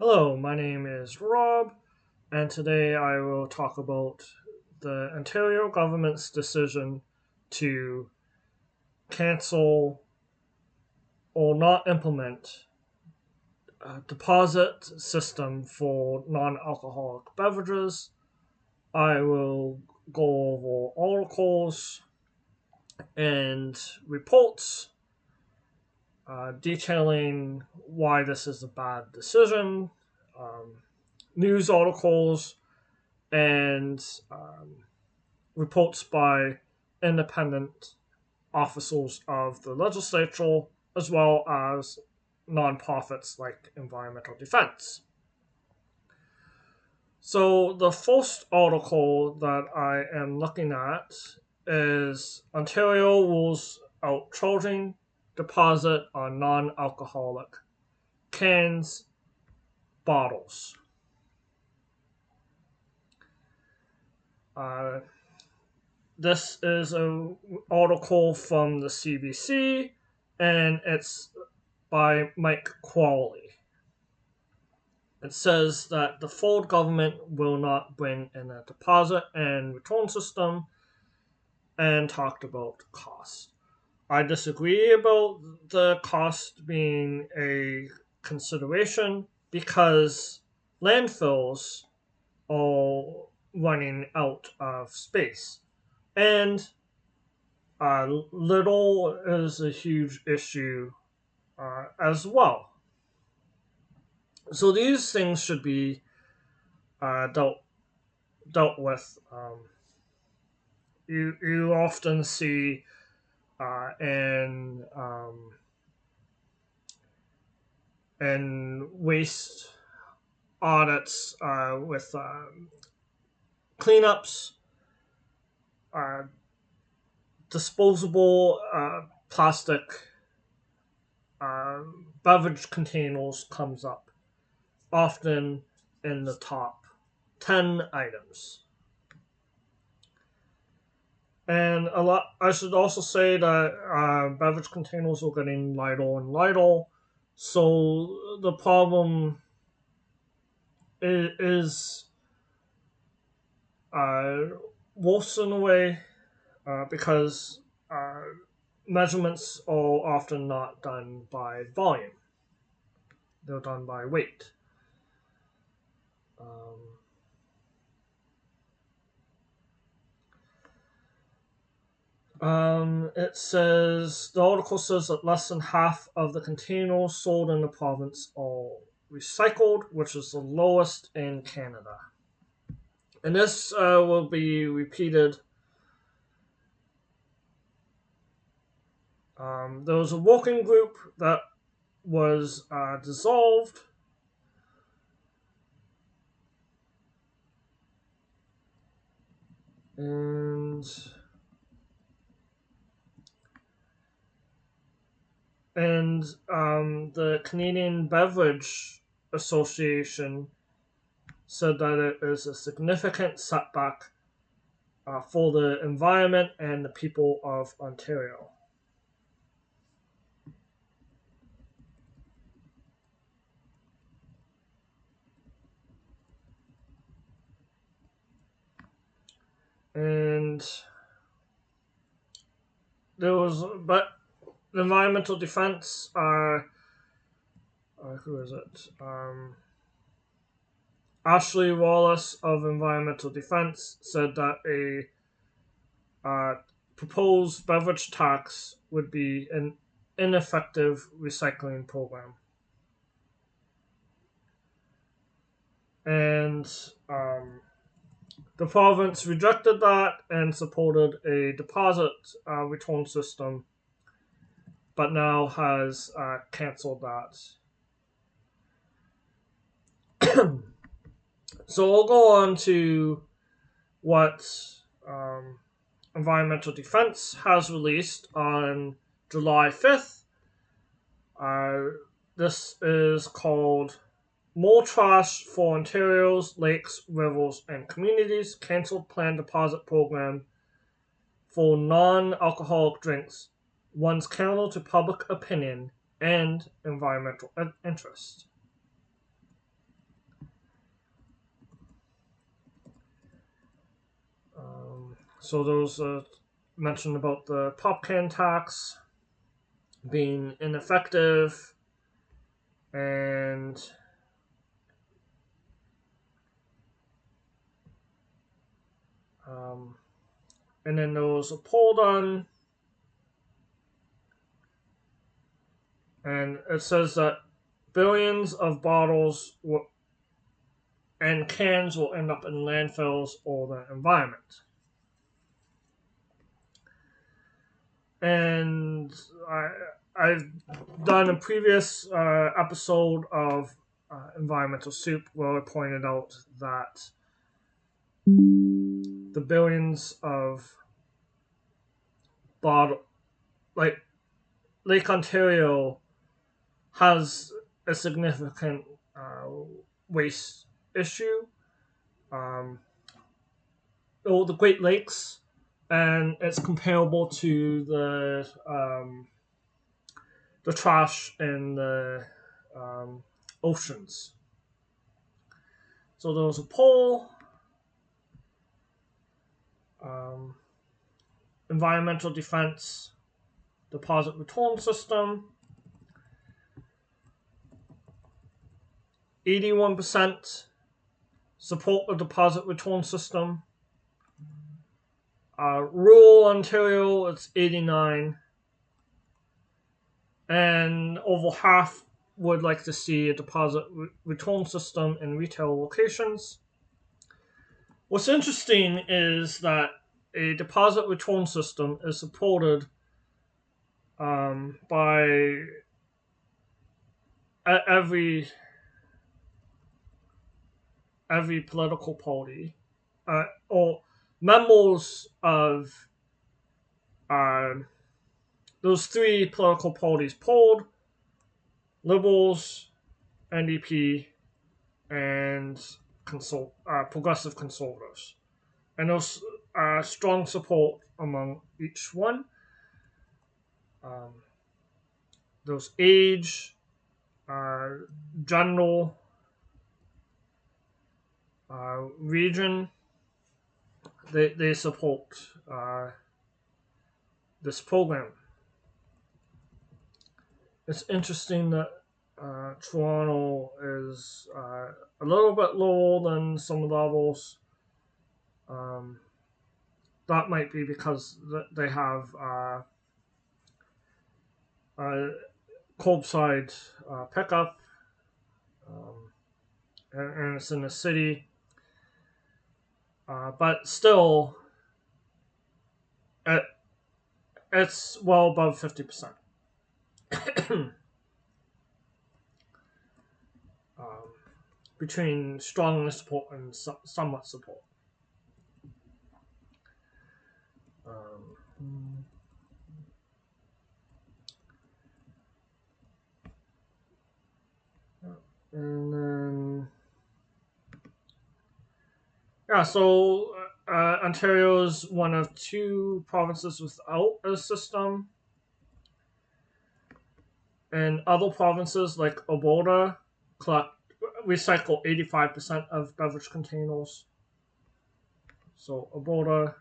Hello, my name is Rob, and today I will talk about the Ontario government's decision to cancel or not implement a deposit system for non alcoholic beverages. I will go over articles and reports detailing why this is a bad decision, um, news articles, and reports by independent officers of the legislature, as well as nonprofits like Environmental Defense. So, the first article that I am looking at is Ontario rules out charging deposit on non alcoholic cans, bottles. Uh, This is an article from the CBC, and it's by Mike Qualley. It says that the Ford government will not bring in a deposit and return system, and talked about cost. I disagree about the cost being a consideration because landfills are running out of space. And little is a huge issue as well. So these things should be dealt with. You often see in waste audits with cleanups, uh, disposable plastic uh, beverage containers comes up often in the top 10 items. And a lot. I should also say that beverage containers are getting lighter and lighter, so the problem is uh, worse in a way because measurements are often not done by volume; they're done by weight. Um, it says the article says that less than half of the containers sold in the province are recycled, which is the lowest in Canada. And this will be repeated. There was a working group that was dissolved, and the Canadian Beverage Association said that it is a significant setback for the environment and the people of Ontario. And but the Environmental Defense, who is it? Ashley Wallace of Environmental Defense said that a proposed beverage tax would be an ineffective recycling program. And the province rejected that and supported a deposit return system, but now has cancelled that. So we'll go on to what Environmental Defense has released on July 5th. This is called More Trash for Ontario's Lakes, Rivers, and Communities. Cancelled Planned Deposit Program for Non-Alcoholic Drinks runs counter to public opinion and environmental interest. So those mentioned about the pop can tax being ineffective, and um, and then there was a poll done, and it says that billions of bottles and cans will end up in landfills or the environment. And I've done a previous episode of Environmental Soup where I pointed out that the billions of bottle, like Lake Ontario, has a significant uh, waste issue. Um, the Great Lakes, and it's comparable to the trash in the oceans. So there was a poll, um, environmental defense, deposit return system. 81% support the deposit return system. Rural Ontario, it's 89, and over half would like to see a deposit return system in retail locations. What's interesting is that a deposit return system is supported by every political party, or members of those three political parties polled: Liberals, NDP, and progressive conservatives. And there's strong support among each one. There's age, gender, region. They support this program. It's interesting that Toronto is a little bit lower than some of the others. That might be because they have curbside pickup, and it's in the city. But still, it's well above 50%. Between strong support and somewhat support. And then, yeah, so Ontario's one of two provinces without a system. And other provinces like Alberta recycle 85% of beverage containers. So Alberta,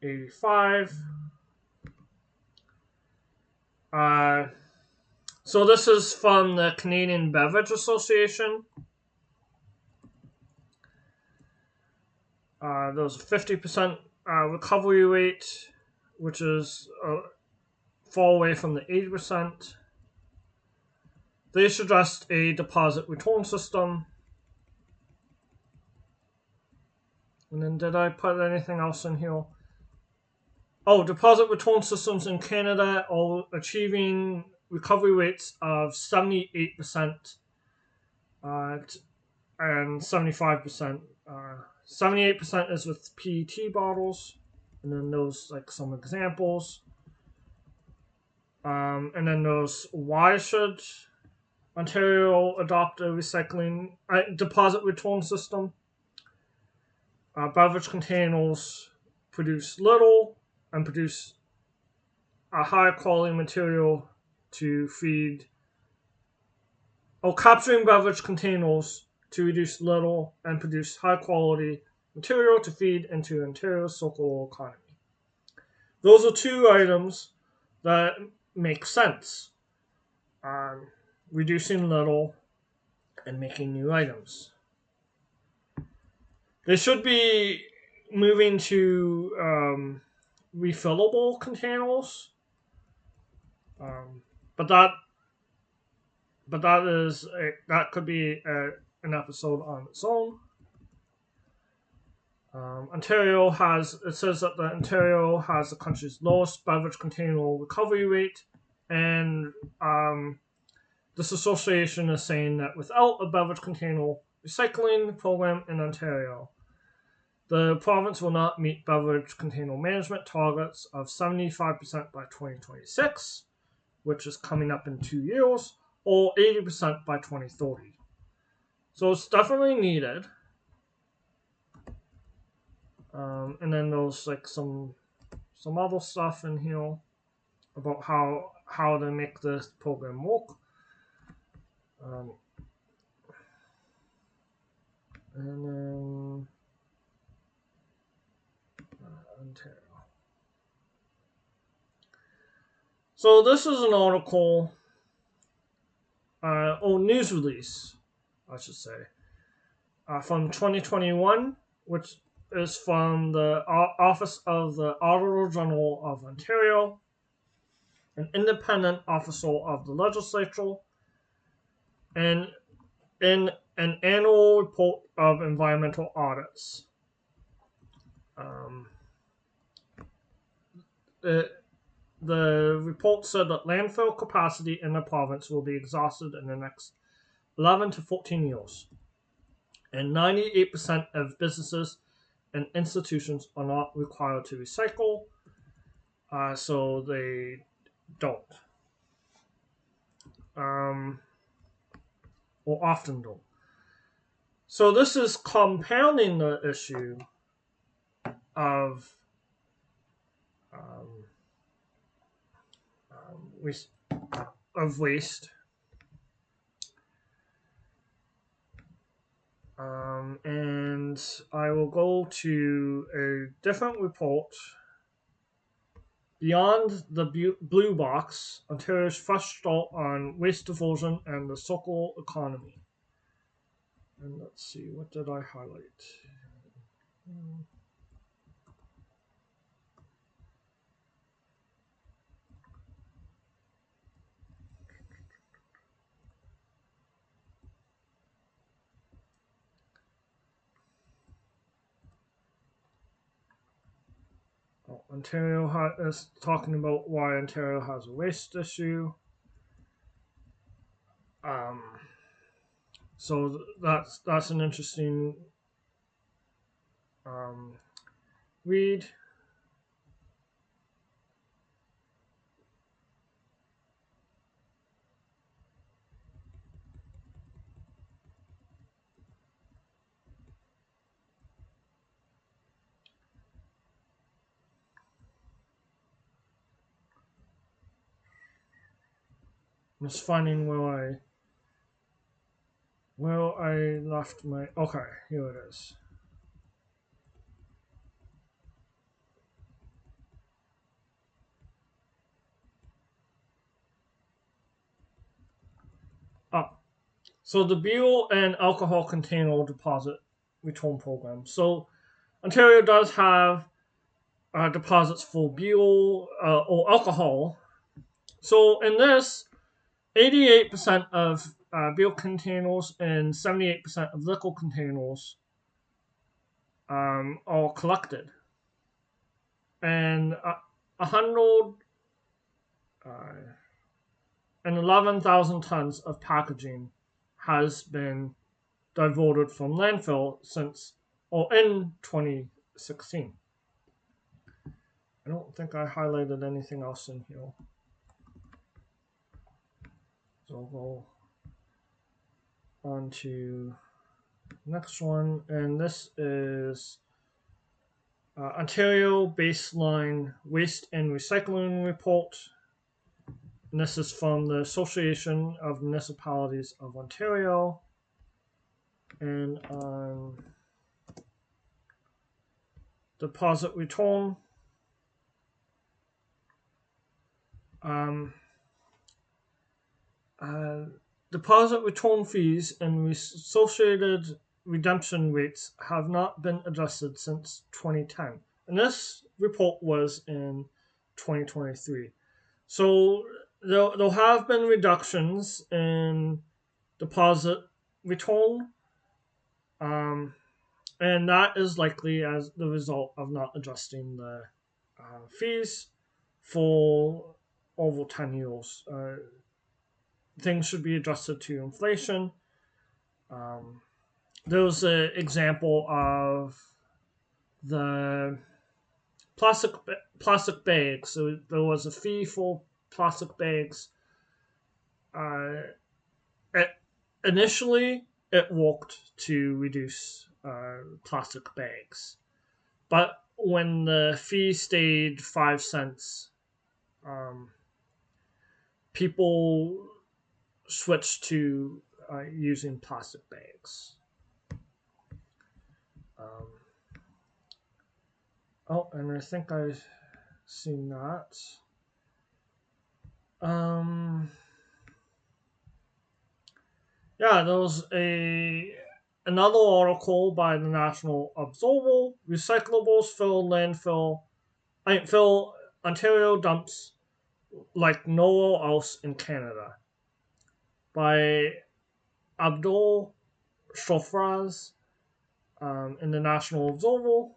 85. So this is from the Canadian Beverage Association. There's a 50% recovery rate, which is far away from the 80%. They suggest a deposit return system. And then did I put anything else in here? Oh, deposit return systems in Canada are achieving recovery rates of 78% and 75%. 78% is with PET bottles, and then those like some examples. And then those, why should Ontario adopt a recycling deposit return system? Beverage containers produce little and produce a high quality material to feed, capturing beverage containers to reduce little and produce high quality material to feed into Ontario's circular economy. those are two items that make sense. Um, Reducing little and making new items. They should be moving to refillable containers, um, but that could be an episode on its own. Ontario has it says that the Ontario has the country's lowest beverage container recovery rate, and this association is saying that without a beverage container recycling program in Ontario, the province will not meet beverage container management targets of 75% by 2026, which is coming up in 2 years, or 80% by 2030. So it's definitely needed. And then there's like some other stuff in here about how to make this program work. Um, and then Ontario. So this is an article, or news release, I should say, from 2021, which is from the Office of the Auditor General of Ontario, an independent officer of the legislature, and in an annual report of environmental audits. Um, the report said that landfill capacity in the province will be exhausted in the next 11 to 14 years, and 98% of businesses and institutions are not required to recycle, so they don't, or often don't. So this is compounding the issue of um, waste, waste. And I will go to a different report. Beyond the blue box, Ontario's first start on waste diversion and the circular economy. And let's see, what did I highlight? Ontario is talking about why Ontario has a waste issue. Um, so that's an interesting read. I'm just finding where I left my. Okay, here it is. Ah, so the beer and alcohol container deposit return program. So Ontario does have deposits for beer or alcohol. So in this, 88% of beer containers and 78% of liquor containers are collected, and 111,000 tons of packaging has been diverted from landfill since or in 2016. I don't think I highlighted anything else in here. So I'll go on to next one, and this is Ontario Baseline Waste and Recycling Report. And this is from the Association of Municipalities of Ontario. And on deposit return, Um, uh, Deposit return fees and associated redemption rates have not been adjusted since 2010. And this report was in 2023. So there have been reductions in deposit return, um, and that is likely as the result of not adjusting the fees for over 10 years. Things should be adjusted to inflation. Um, there was an example of the plastic plastic bags. So there was a fee for plastic bags. Uh, it, Initially, it worked to reduce plastic bags, but when the fee stayed 5 cents, um, people switched to using plastic bags. Um, and I think I've seen that. Um, yeah, there was a another article by the National Observer. Recyclables fill Ontario dumps like nowhere else in Canada by Abdul Shofraz in the National Observer,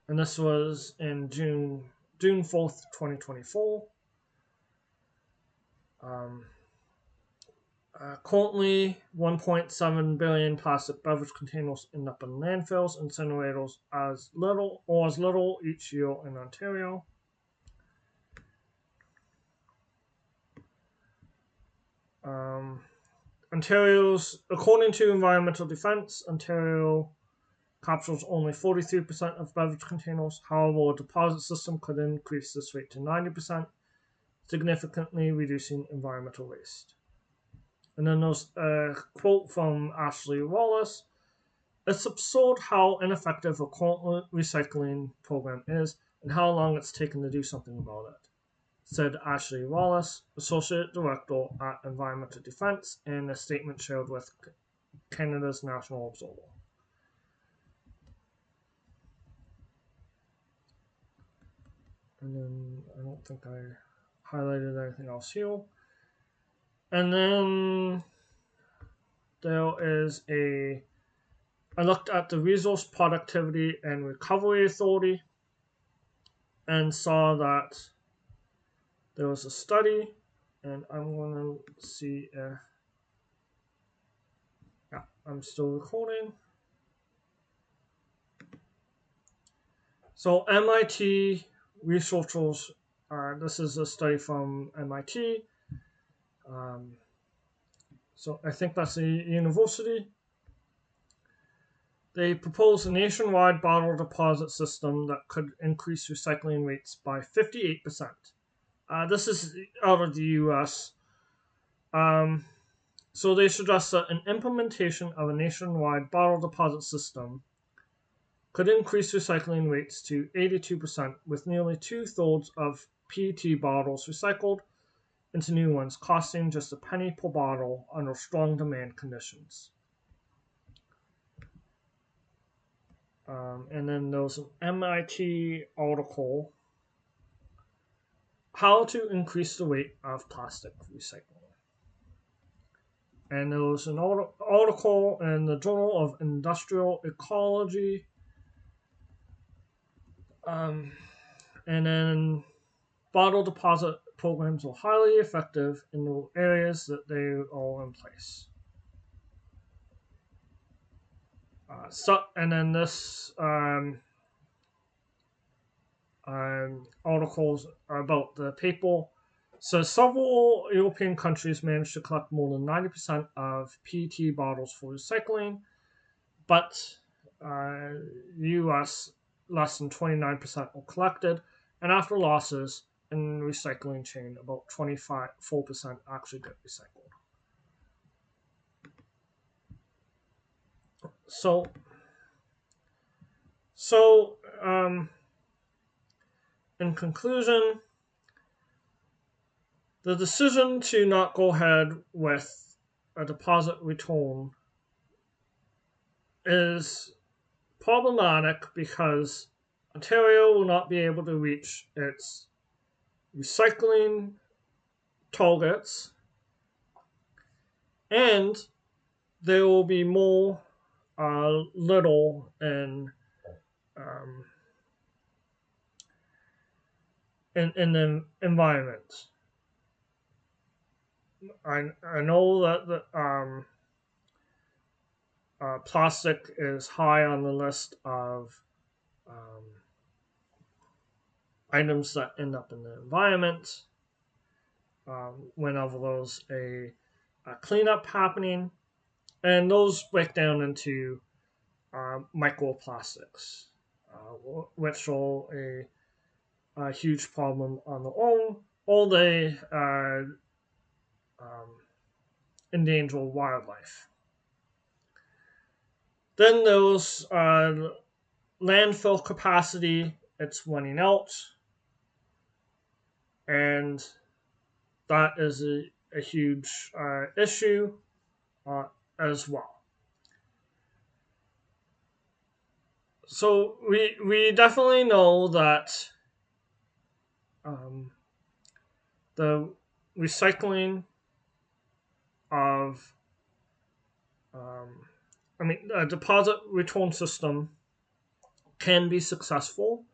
and this was in June 4th, 2024. Um, Currently, 1.7 billion plastic beverage containers end up in landfills, incinerators as little each year in Ontario. Um, According to Environmental Defence, Ontario captures only 43% of beverage containers. However, a deposit system could increase this rate to 90%, significantly reducing environmental waste. And then there's a quote from Ashley Wallace. It's absurd how ineffective a current recycling program is and how long it's taken to do something about it, said Ashley Wallace, Associate Director at Environmental Defence, in a statement shared with Canada's National Observer. And then I don't think I highlighted anything else here. And then there is I looked at the Resource Productivity and Recovery Authority and saw that there was a study, and I'm going to see if, yeah, I'm still recording. So MIT researchers, this is a study from MIT. So I think that's a university. They proposed a nationwide bottle deposit system that could increase recycling rates by 58%. This is out of the US. So they suggest that an implementation of a nationwide bottle deposit system could increase recycling rates to 82%, with nearly two-thirds of PET bottles recycled into new ones, costing just a penny per bottle under strong demand conditions. And then there was an MIT article, How to Increase the Rate of Plastic Recycling. And there was an article in the Journal of Industrial Ecology. And then bottle deposit programs are highly effective in the areas that they are in place. And then this articles are about the paper. So several European countries managed to collect more than 90% of PET bottles for recycling, but US less than 29% were collected, and after losses in the recycling chain, about 4% actually get recycled. So, in conclusion, The decision to not go ahead with a deposit return is problematic because Ontario will not be able to reach its recycling targets, and there will be more little um, in the environment. I know that plastic is high on the list of um, items that end up in the environment whenever there's a cleanup happening, and those break down into microplastics, which are a huge problem on their own, or they um, endanger wildlife. Then there's landfill capacity, it's running out, and that is a huge issue uh, as well. So we definitely know that um, the recycling of a deposit return system can be successful.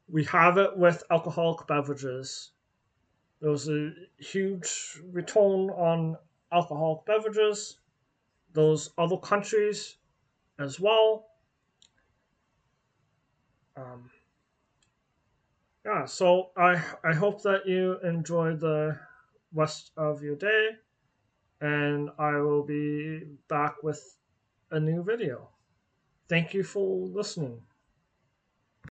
We have it with alcoholic beverages. There was a huge return on alcoholic beverages. Those other countries as well. Um, yeah, so I hope that you enjoy the rest of your day, and I will be back with a new video. Thank you for listening.